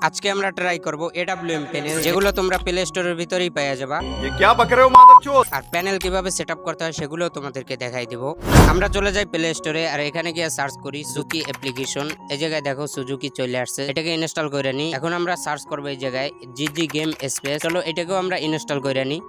আজকে আমরা ট্রাই করব AWM প্যানেল, যেগুলো তোমরা প্লে স্টোরের ভিতরেই পেয়ে যাবা। ये क्या बक रहे हो मादरचोद। আর প্যানেল কিভাবে সেটআপ করতে হয় সেগুলো তোমাদেরকে দেখাই দিব। আমরা চলে যাই প্লে স্টোরে, আর এখানে গিয়ে সার্চ করি সুজুকি অ্যাপ্লিকেশন। এই জায়গায় দেখো সুজুকি চলে আসছে, এটাকে ইনস্টল করে নি। এখন আমরা সার্চ করব এই জায়গায় জিজি গেম স্পেস। চলো এটাকেও আমরা ইনস্টল করে নি।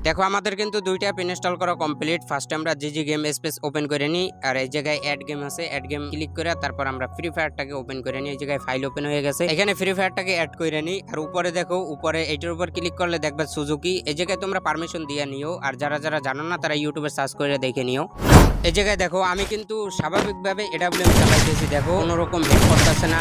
দেখো আমাদের কিন্তু দুইটা অ্যাপ ইনস্টল করা কমপ্লিট। ফার্স্টে আমরা জিজি গেম স্পেস ওপেন করে নিই, আর এই জায়গায় অ্যাড গেম আছে, অ্যাড গেম ক্লিক করে তারপর আমরা ফ্রি ফায়ারটাকে ওপেন করে নিই। এই জায়গায় ফাইল ওপেন হয়ে গেছে, এখানে ফ্রি ফায়ারটাকে অ্যাড করে নিই। আর উপরে দেখো, উপরে এইটার উপর ক্লিক করলে দেখবে সুজুকি। এই জায়গায় তোমরা পারমিশন দিয়ে নিও, আর যারা যারা জানো না তারা ইউটিউবে সার্চ করে দেখে নিও। এই জায়গায় দেখো আমি কিন্তু স্বাভাবিকভাবে AWM চালাইতেছি। দেখো কোনো রকম হেড করতেছে না,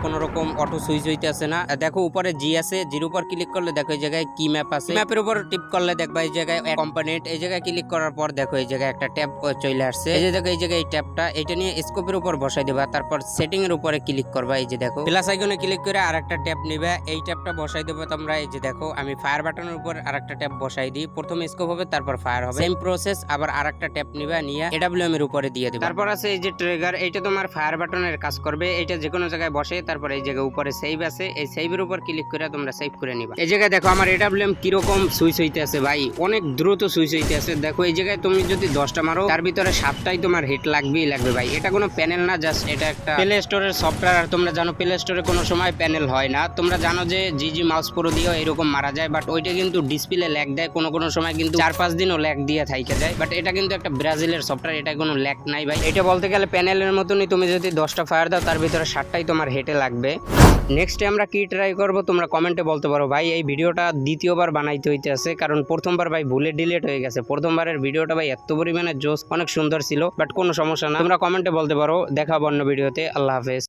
কোনো রকম অটো সুইচ হইতেছে না। দেখো উপরে জি আছে, জির উপর ক্লিক করলে দেখো এই জায়গায় কি ম্যাপ আছে, ম্যাপের উপর টিপ করলে দেখবা এই জায়গায় কম্পোনেন্ট। এই জায়গায় ক্লিক করার পর দেখো এই জায়গায় একটা ট্যাব চলে আসছে। এই যে দেখো এই জায়গায় এই ট্যাবটা, এটা নিয়ে স্কোপের উপর বসাই দিবা, তারপর সেটিং এর উপরে ক্লিক করবা। এই যে দেখো প্লাস আইকনে ক্লিক করে আরেকটা ট্যাব নিবে, এই ট্যাবটা বসাই দেবো তোমরা। এই যে দেখো আমি ফায়ার বাটনের উপর আরেকটা ট্যাব বসাই দিই, প্রথমে স্কোপ হবে তারপর ফায়ার হবে, সেম প্রসেস। আবার আরেকটা ট্যাব নিবে, নিয়ে AWM এর উপরে দিয়ে দিবা। তারপর আছে এই যে ট্রিগার, এইটা তোমার ফায়ার বাটনের কাজ করবে, এটা যে কোনো জায়গায় বসে। তারপর এই জায়গায় উপরে সেভ আছে, এই সেভের উপর ক্লিক করে তোমরা সেভ করে নিবা। এই জায়গায় দেখো আমার AWM কিরকম সুইচ হইতে আছে ভাই, অনেক দ্রুত সুইচ হইতে আছে। দেখো এই জায়গায় তুমি যদি 10টা মারো, তার ভিতরে 7টাই তোমার হিট লাগবেই লাগবে ভাই। এটা কোনো প্যানেল না, জাস্ট এটা একটা প্লে স্টোরের সফটওয়্যার। আর তোমরা জানো প্লে স্টোরে কোনো সময় প্যানেল হয় না। তোমরা জানো যে জিজি মাউস প্রো দিয়েও এরকম মারা যায়, বাট ওইটা কিন্তু ডিসপ্লে ল্যাগ দেয়, কোনো সময় কিন্তু 4-5 দিনও ল্যাগ দিয়ে থাইকে যায়। বাট এটা কিন্তু একটা ব্রাজিলের সফটওয়্যার, এটা কোনো ল্যাগ নাই ভাই। এটা বলতে গেলে প্যানেলের মতনই, তুমি যদি 10টা ফায়ার দাও তার ভিতরে 7টাই তোমার হেটে লাগবে। নেক্সটে আমরা কি ট্রাই করব তোমরা কমেন্টে বলতে পারো। ভাই এই ভিডিওটা দ্বিতীয়বার বানাইতে হইতে আছে, কারণ প্রথমবার ভাই ভুলে ডিলিট হয়ে গেছে। প্রথমবারের ভিডিওটা ভাই এত পরিমাণে জোস, অনেক সুন্দর ছিল, বাট কোনো সমস্যা না, তোমরা কমেন্টে বলতে পারো। দেখা হবে অন্য ভিডিওতে। আল্লাহ হাফেজ।